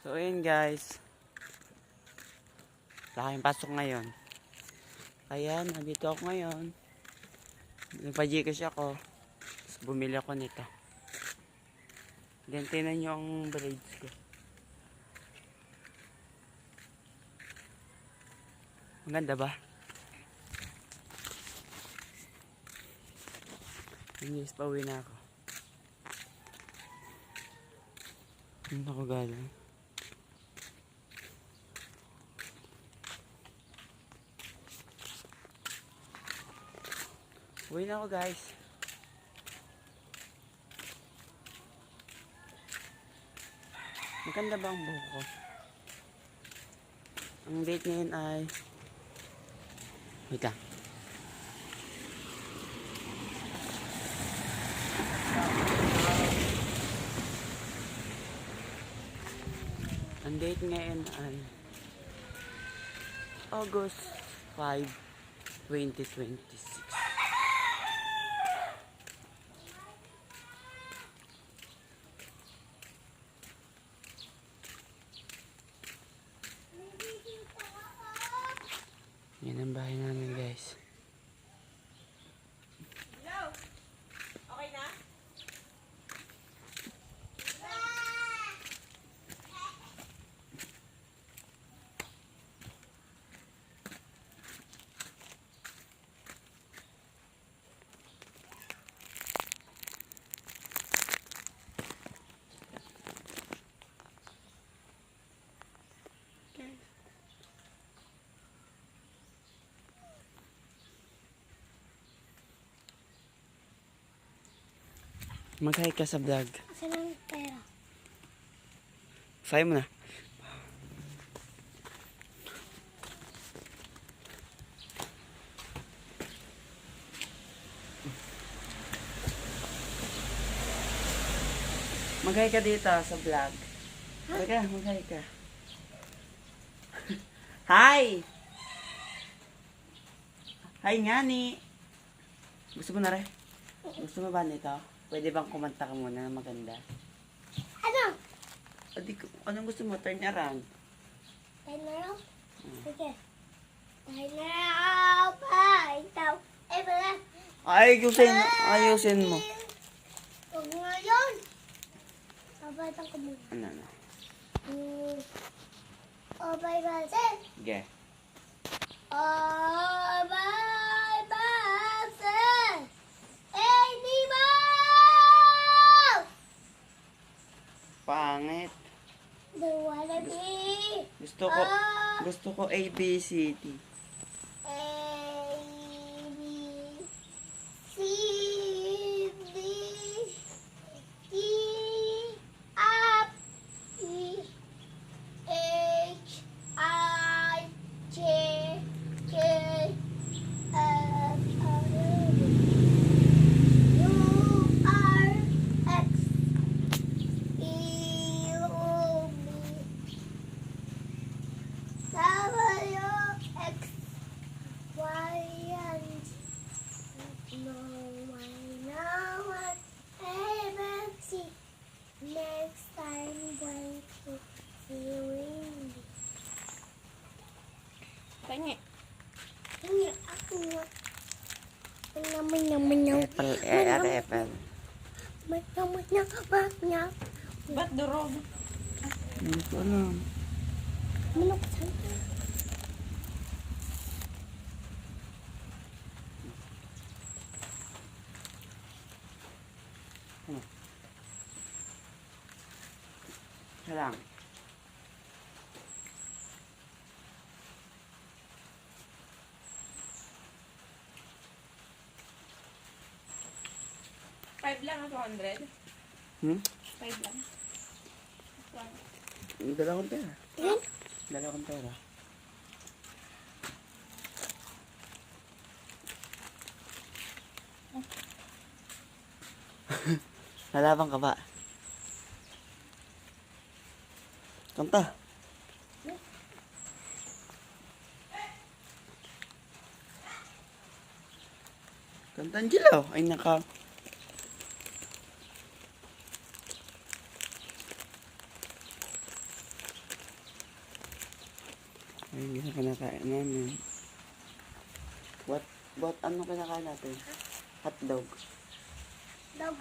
So ayun guys, wala kayong pasok ngayon. Kaya nandito ako ngayon. Nagpa-Gcash ako. Tapos bumili ako nito. Then tinan nyo ang braids ko. Ang ganda ba? Ayun guys, pauwi na ako. Saan ako galing? Uwi na ako guys. Maganda ba ang buhok ko? Ang date ngayon ay... Wait lang. Ang date ngayon ay... August 5, 2026. Yan ang bahay namin guys. Hello? Okay na? Mag-hi ka sa vlog. Saan ang pera? Say mo na. Mag-hi ka dito sa vlog. Mag-hi ka. Hi! Hi nga ni. Gusto mo na rin? Gusto mo ba nito? Pwede bang kumanta ka muna na maganda? Ano? Anong gusto mo? Turn around. Tayo na raw? Sige. Tayo na raw pa. Ikaw. Eh, wala. Ayusin mo. Huwag nga yun. Babatan ko muna. Ano? Oh, bye, bye. Sige. Oh, bye, bye. Eh, di ba? Pangit. Don't wanna be. Gusto ko ABCD. A, B, C, D, E, F, E, H, I, J, K, L, U, R, X, E, U, B, W, X, Y, and no, I know what I will see. Next time, going to see you. Tangi. Ini aku banyak. Apple. Banyak. Ba't durog? Hindi ko alam. Manok sana. Isa lang. $5 lang, 200. 5 lang. Dala akong pera. Yan. Dala akong pera. Nalaban ka ba? Kanta. Kanta Angelo. Ay naka... Ayun, yung kinakain namin. What ano kinakain natin? Hotdog. Dog.